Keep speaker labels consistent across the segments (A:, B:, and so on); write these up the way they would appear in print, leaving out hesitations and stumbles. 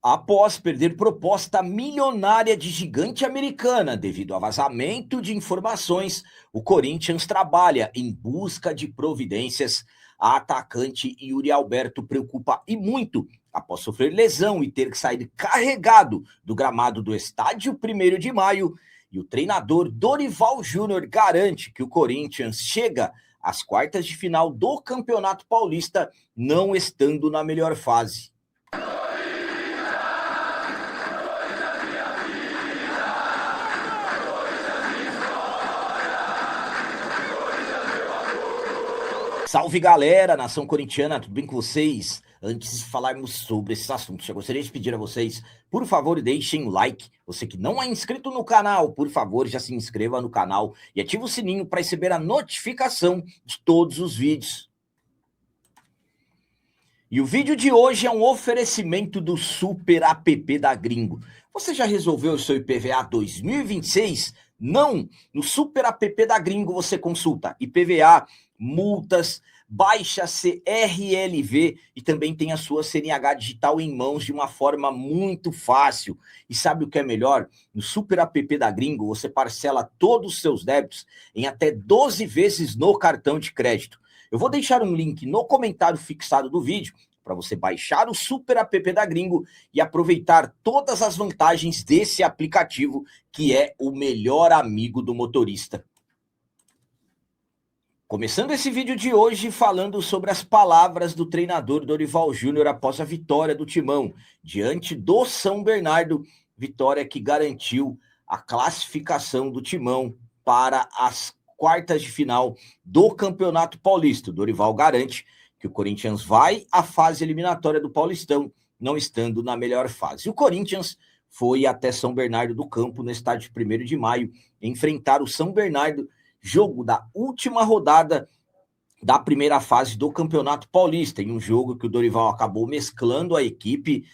A: Após perder proposta milionária de gigante americana devido a vazamento de informações, o Corinthians trabalha em busca de providências. A atacante Yuri Alberto preocupa e muito após sofrer lesão e ter que sair carregado do gramado do estádio 1º de Maio. E o treinador Dorival Júnior garante que o Corinthians chega às quartas de final do Campeonato Paulista, não estando na melhor fase. Salve galera, nação corintiana, tudo bem com vocês? Antes de falarmos sobre esses assuntos, eu gostaria de pedir a vocês, por favor, deixem o like. Você que não é inscrito no canal, por favor, já se inscreva no canal e ative o sininho para receber a notificação de todos os vídeos. E o vídeo de hoje é um oferecimento do Super App da Gringo. Você já resolveu o seu IPVA 2026? Não! No Super App da Gringo você consulta IPVA, multas, baixa CRLV e também tem a sua CNH digital em mãos de uma forma muito fácil. E sabe o que é melhor? No Super App da Gringo você parcela todos os seus débitos em até 12 vezes no cartão de crédito. Eu vou deixar um link no comentário fixado do vídeo para você baixar o Super App da Gringo e aproveitar todas as vantagens desse aplicativo que é o melhor amigo do motorista. Começando esse vídeo de hoje falando sobre as palavras do treinador Dorival Júnior após a vitória do Timão diante do São Bernardo, vitória que garantiu a classificação do Timão para as quartas de final do Campeonato Paulista. O Dorival garante que o Corinthians vai à fase eliminatória do Paulistão, não estando na melhor fase. O Corinthians foi até São Bernardo do Campo, no estádio 1º de Maio, enfrentar o São Bernardo, jogo da última rodada da primeira fase do Campeonato Paulista, em um jogo que o Dorival acabou mesclando a equipe,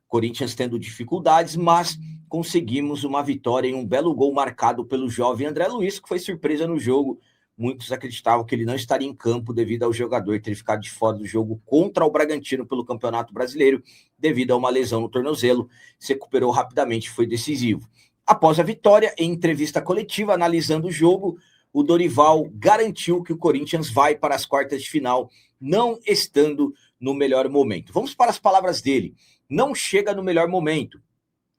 A: Corinthians tendo dificuldades, mas conseguimos uma vitória em um belo gol marcado pelo jovem André Luiz, que foi surpresa no jogo. Muitos acreditavam que ele não estaria em campo devido ao jogador ter ficado de fora do jogo contra o Bragantino pelo Campeonato Brasileiro, devido a uma lesão no tornozelo. Se recuperou rapidamente, foi decisivo. Após a vitória, em entrevista coletiva, analisando o jogo, o Dorival garantiu que o Corinthians vai para as quartas de final, não estando no melhor momento. Vamos para as palavras dele. Não chega no melhor momento.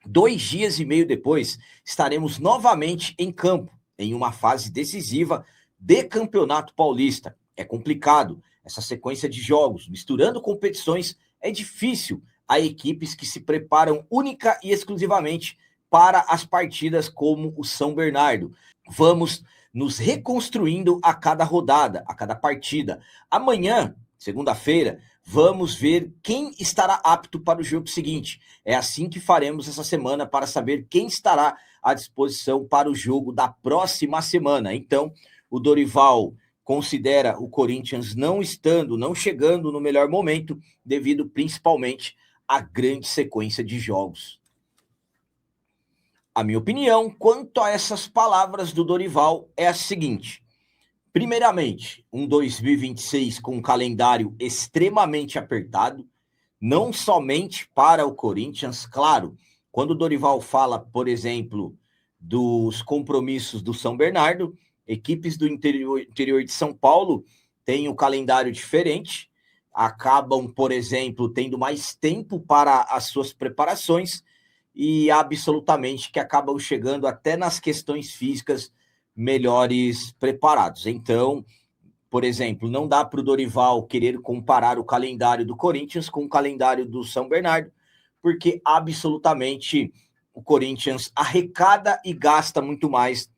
A: 2 dias e meio depois, estaremos novamente em campo, em uma fase decisiva de Campeonato Paulista. É complicado essa sequência de jogos, misturando competições, é difícil a equipes que se preparam única e exclusivamente para as partidas como o São Bernardo. Vamos nos reconstruindo a cada rodada, a cada partida. Amanhã, segunda-feira, vamos ver quem estará apto para o jogo seguinte. É assim que faremos essa semana para saber quem estará à disposição para o jogo da próxima semana. Então, o Dorival considera o Corinthians não chegando no melhor momento, devido principalmente à grande sequência de jogos. A minha opinião quanto a essas palavras do Dorival é a seguinte: primeiramente, um 2026 com um calendário extremamente apertado, não somente para o Corinthians, claro, quando o Dorival fala, por exemplo, dos compromissos do São Bernardo, equipes do interior de São Paulo têm um calendário diferente, acabam, por exemplo, tendo mais tempo para as suas preparações, e absolutamente que acabam chegando até nas questões físicas melhores preparados. Então, por exemplo, não dá para o Dorival querer comparar o calendário do Corinthians com o calendário do São Bernardo, porque absolutamente o Corinthians arrecada e gasta muito mais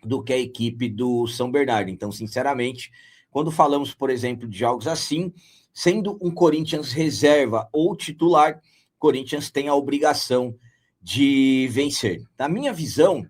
A: do que a equipe do São Bernardo. Então, sinceramente, quando falamos, por exemplo, de jogos assim, sendo um Corinthians reserva ou titular, Corinthians tem a obrigação de vencer. Na minha visão,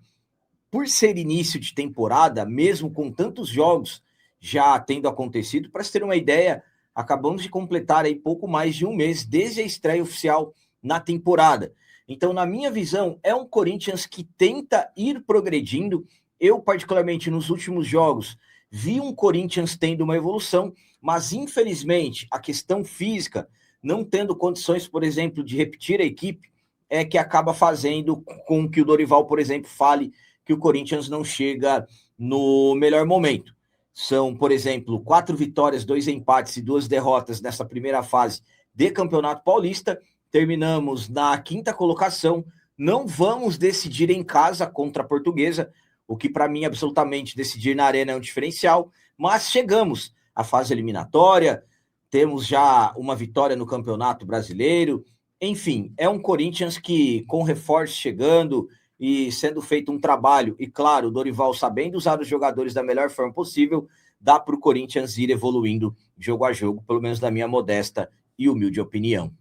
A: por ser início de temporada, mesmo com tantos jogos já tendo acontecido, para se ter uma ideia, acabamos de completar aí pouco mais de um mês desde a estreia oficial na temporada. Então, na minha visão, é um Corinthians que tenta ir progredindo. Eu, particularmente, nos últimos jogos, vi um Corinthians tendo uma evolução, mas, infelizmente, a questão física, não tendo condições, por exemplo, de repetir a equipe, é que acaba fazendo com que o Dorival, por exemplo, fale que o Corinthians não chega no melhor momento. São, por exemplo, 4 vitórias, 2 empates e 2 derrotas nessa primeira fase de Campeonato Paulista. Terminamos na 5ª colocação. Não vamos decidir em casa contra a Portuguesa, o que para mim absolutamente decidir na arena é um diferencial, mas chegamos à fase eliminatória, temos já uma vitória no Campeonato Brasileiro. Enfim, é um Corinthians que, com reforços chegando e sendo feito um trabalho, e claro, o Dorival sabendo usar os jogadores da melhor forma possível, dá para o Corinthians ir evoluindo jogo a jogo, pelo menos na minha modesta e humilde opinião.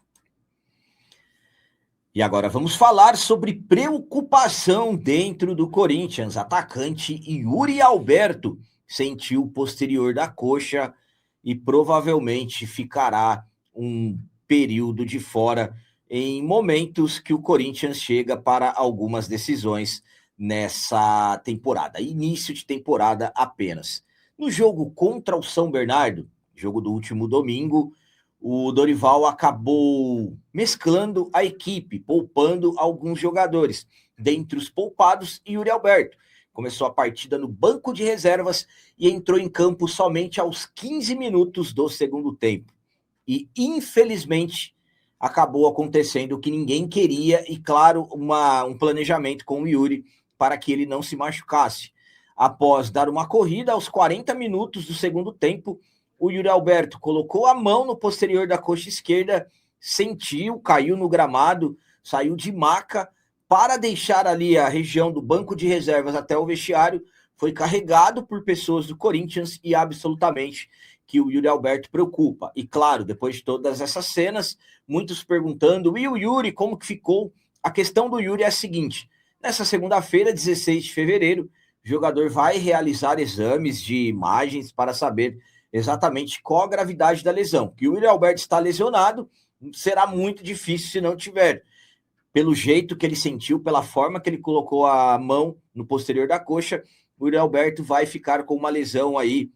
A: E agora vamos falar sobre preocupação dentro do Corinthians. Atacante Yuri Alberto sentiu o posterior da coxa e provavelmente ficará um período de fora em momentos que o Corinthians chega para algumas decisões nessa temporada. Início de temporada apenas. No jogo contra o São Bernardo, jogo do último domingo, o Dorival acabou mesclando a equipe, poupando alguns jogadores. Dentre os poupados, Yuri Alberto. Começou a partida no banco de reservas e entrou em campo somente aos 15 minutos do segundo tempo. E, infelizmente, acabou acontecendo o que ninguém queria e, claro, um planejamento com o Yuri para que ele não se machucasse. Após dar uma corrida, aos 40 minutos do segundo tempo, o Yuri Alberto colocou a mão no posterior da coxa esquerda, sentiu, caiu no gramado, saiu de maca para deixar ali a região do banco de reservas até o vestiário, foi carregado por pessoas do Corinthians e absolutamente que o Yuri Alberto preocupa. E claro, depois de todas essas cenas, muitos perguntando, e o Yuri, como que ficou? A questão do Yuri é a seguinte, nessa segunda-feira, 16 de fevereiro, o jogador vai realizar exames de imagens para saber exatamente qual a gravidade da lesão. Que o Yuri Alberto está lesionado, será muito difícil se não tiver. Pelo jeito que ele sentiu, pela forma que ele colocou a mão no posterior da coxa, o Yuri Alberto vai ficar com uma lesão aí,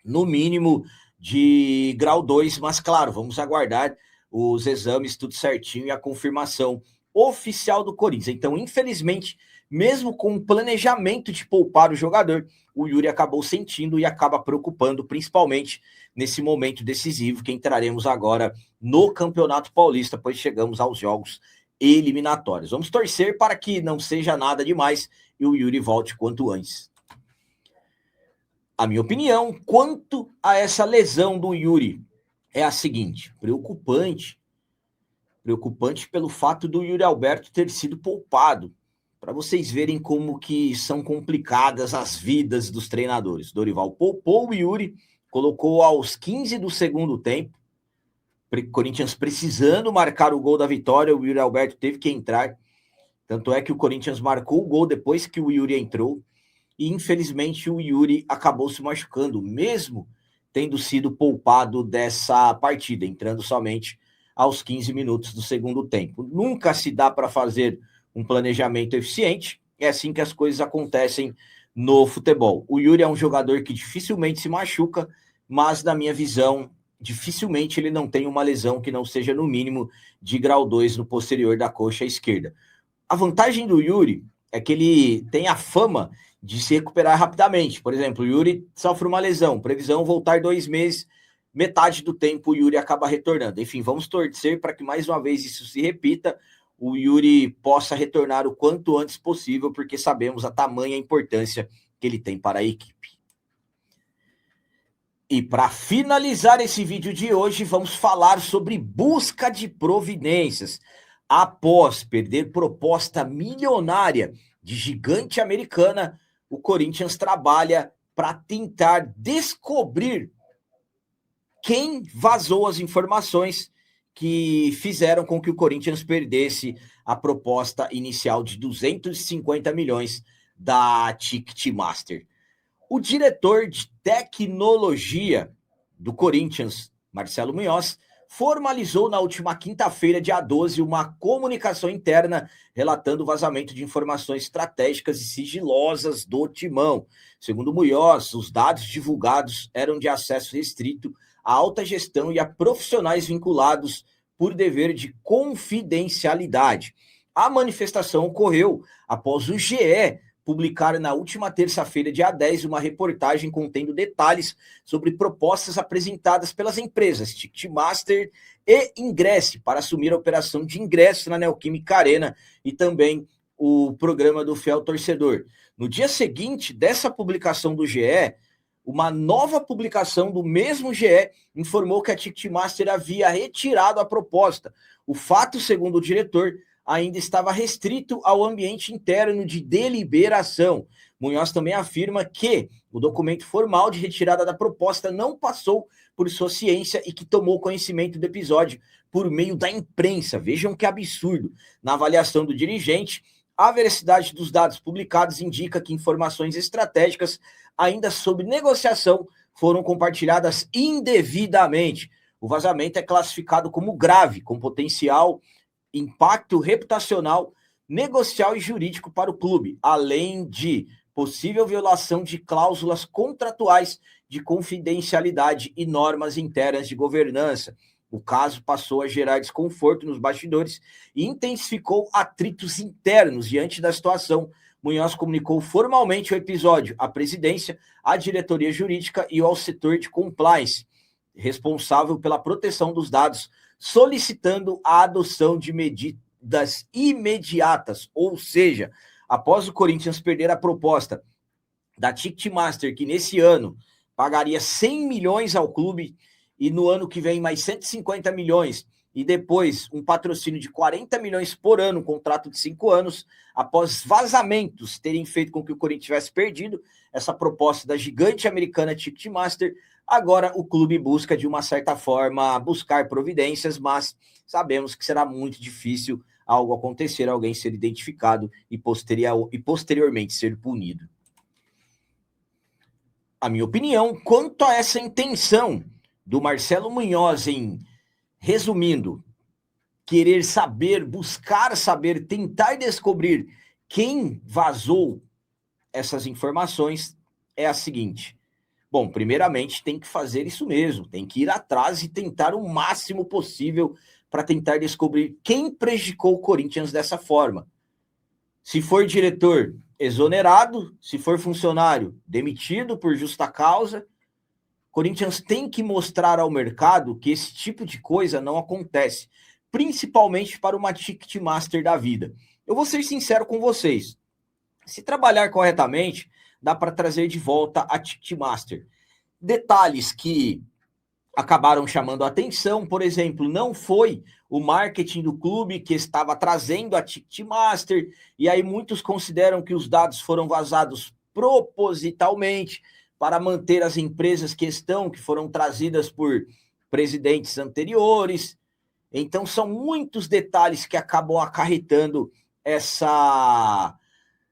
A: no mínimo, de grau 2, mas claro, vamos aguardar os exames, tudo certinho, e a confirmação oficial do Corinthians. Então, infelizmente, mesmo com o planejamento de poupar o jogador, o Yuri acabou sentindo e acaba preocupando, principalmente nesse momento decisivo que entraremos agora no Campeonato Paulista, pois chegamos aos jogos eliminatórios. Vamos torcer para que não seja nada demais e o Yuri volte quanto antes. A minha opinião quanto a essa lesão do Yuri é a seguinte, preocupante pelo fato do Yuri Alberto ter sido poupado, para vocês verem como que são complicadas as vidas dos treinadores. Dorival poupou o Yuri, colocou aos 15 do segundo tempo, Corinthians precisando marcar o gol da vitória, o Yuri Alberto teve que entrar, tanto é que o Corinthians marcou o gol depois que o Yuri entrou, e infelizmente o Yuri acabou se machucando, mesmo tendo sido poupado dessa partida, entrando somente aos 15 minutos do segundo tempo. Nunca se dá para fazer um planejamento eficiente, é assim que as coisas acontecem no futebol. O Yuri é um jogador que dificilmente se machuca, mas na minha visão, dificilmente ele não tem uma lesão que não seja no mínimo de grau 2 no posterior da coxa esquerda. A vantagem do Yuri é que ele tem a fama de se recuperar rapidamente. Por exemplo, o Yuri sofre uma lesão, previsão voltar 2 meses, metade do tempo o Yuri acaba retornando. Enfim, vamos torcer para que mais uma vez isso se repita, o Yuri possa retornar o quanto antes possível, porque sabemos a tamanha importância que ele tem para a equipe. E para finalizar esse vídeo de hoje, vamos falar sobre busca de providências. Após perder proposta milionária de gigante americana, o Corinthians trabalha para tentar descobrir quem vazou as informações que fizeram com que o Corinthians perdesse a proposta inicial de 250 milhões da Ticketmaster. O diretor de tecnologia do Corinthians, Marcelo Munhoz, formalizou na última quinta-feira, dia 12, uma comunicação interna relatando o vazamento de informações estratégicas e sigilosas do Timão. Segundo Munhoz, os dados divulgados eram de acesso restrito à alta gestão e a profissionais vinculados por dever de confidencialidade. A manifestação ocorreu após o GE publicar na última terça-feira, dia 10, uma reportagem contendo detalhes sobre propostas apresentadas pelas empresas Ticketmaster e Ingresse para assumir a operação de ingresso na Neoquímica Arena e também o programa do Fiel Torcedor. No dia seguinte dessa publicação do GE, uma nova publicação do mesmo GE informou que a Ticketmaster havia retirado a proposta. O fato, segundo o diretor, ainda estava restrito ao ambiente interno de deliberação. Munhoz também afirma que o documento formal de retirada da proposta não passou por sua ciência e que tomou conhecimento do episódio por meio da imprensa. Vejam que absurdo. Na avaliação do dirigente, a veracidade dos dados publicados indica que informações estratégicas ainda sob negociação foram compartilhadas indevidamente. O vazamento é classificado como grave, com potencial impacto reputacional, negocial e jurídico para o clube, além de possível violação de cláusulas contratuais de confidencialidade e normas internas de governança. O caso passou a gerar desconforto nos bastidores e intensificou atritos internos diante da situação. Munhoz comunicou formalmente o episódio à presidência, à diretoria jurídica e ao setor de compliance, responsável pela proteção dos dados, solicitando a adoção de medidas imediatas, ou seja, após o Corinthians perder a proposta da Ticketmaster, que nesse ano pagaria 100 milhões ao clube e no ano que vem mais 150 milhões, e depois um patrocínio de 40 milhões por ano, um contrato de 5 anos, após vazamentos terem feito com que o Corinthians tivesse perdido essa proposta da gigante americana Ticketmaster, agora o clube busca, de uma certa forma, buscar providências, mas sabemos que será muito difícil algo acontecer, alguém ser identificado e posteriormente ser punido. A minha opinião quanto a essa intenção do Marcelo Munhoz em, resumindo, querer saber, buscar saber, tentar descobrir quem vazou essas informações é a seguinte. Bom, primeiramente tem que fazer isso mesmo, tem que ir atrás e tentar o máximo possível para tentar descobrir quem prejudicou o Corinthians dessa forma. Se for diretor, exonerado, se for funcionário, demitido por justa causa. Corinthians tem que mostrar ao mercado que esse tipo de coisa não acontece, principalmente para uma Ticketmaster da vida. Eu vou ser sincero com vocês, se trabalhar corretamente, dá para trazer de volta a Ticketmaster. Detalhes que acabaram chamando a atenção, por exemplo, não foi o marketing do clube que estava trazendo a Ticketmaster, e aí muitos consideram que os dados foram vazados propositalmente para manter as empresas que foram trazidas por presidentes anteriores. Então são muitos detalhes que acabam acarretando essa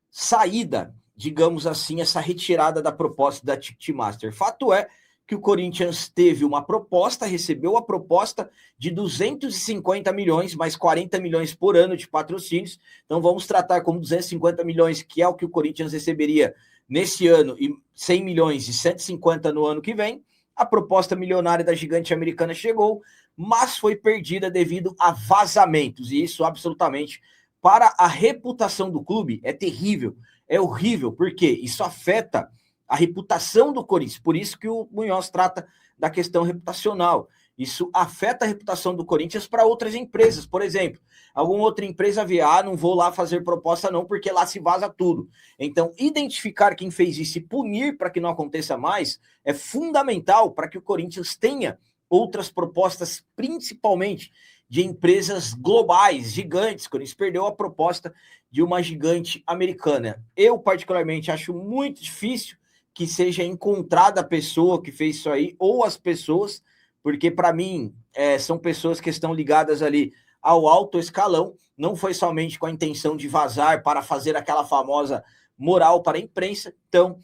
A: saída, digamos assim, essa retirada da proposta da Ticketmaster. Fato é que o Corinthians teve uma proposta, recebeu a proposta de 250 milhões, mais 40 milhões por ano de patrocínios. Então vamos tratar como 250 milhões, que é o que o Corinthians receberia nesse ano, e 100 milhões e 150 no ano que vem. A proposta milionária da gigante americana chegou, mas foi perdida devido a vazamentos, e isso absolutamente, para a reputação do clube, é terrível, é horrível, porque isso afeta a reputação do Corinthians, por isso que o Munhoz trata da questão reputacional. Isso afeta a reputação do Corinthians para outras empresas. Por exemplo, alguma outra empresa vê, não vou lá fazer proposta não, porque lá se vaza tudo. Então, identificar quem fez isso e punir para que não aconteça mais é fundamental para que o Corinthians tenha outras propostas, principalmente de empresas globais, gigantes. O Corinthians perdeu a proposta de uma gigante americana. Eu, particularmente, acho muito difícil que seja encontrada a pessoa que fez isso aí, ou as pessoas, porque para mim são pessoas que estão ligadas ali ao alto escalão, não foi somente com a intenção de vazar para fazer aquela famosa moral para a imprensa. Então,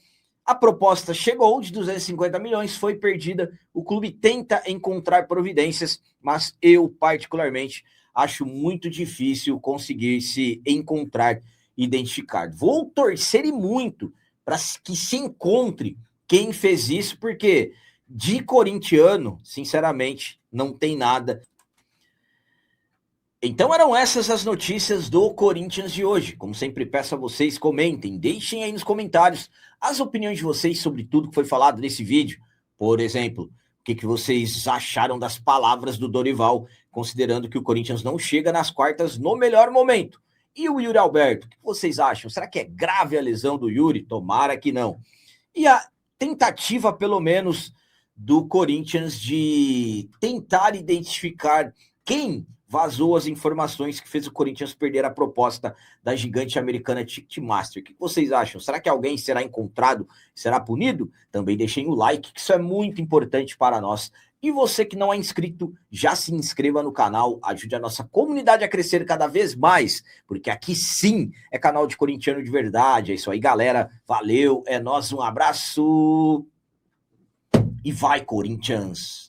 A: a proposta chegou de 250 milhões, foi perdida, o clube tenta encontrar providências, mas eu particularmente acho muito difícil conseguir se encontrar, identificar. Vou torcer e muito para que se encontre quem fez isso, porque de corintiano, sinceramente, não tem nada. Então eram essas as notícias do Corinthians de hoje. Como sempre peço a vocês, comentem, deixem aí nos comentários as opiniões de vocês sobre tudo que foi falado nesse vídeo. Por exemplo, o que vocês acharam das palavras do Dorival, considerando que o Corinthians não chega nas quartas no melhor momento. E o Yuri Alberto, o que vocês acham? Será que é grave a lesão do Yuri? Tomara que não. E a tentativa, pelo menos, do Corinthians de tentar identificar quem vazou as informações que fez o Corinthians perder a proposta da gigante americana Ticketmaster. O que vocês acham? Será que alguém será encontrado, será punido? Também deixem o like, que isso é muito importante para nós. E você que não é inscrito, já se inscreva no canal, ajude a nossa comunidade a crescer cada vez mais, porque aqui sim é canal de corintiano de verdade. É isso aí, galera. Valeu, é nóis, um abraço e vai, Corinthians!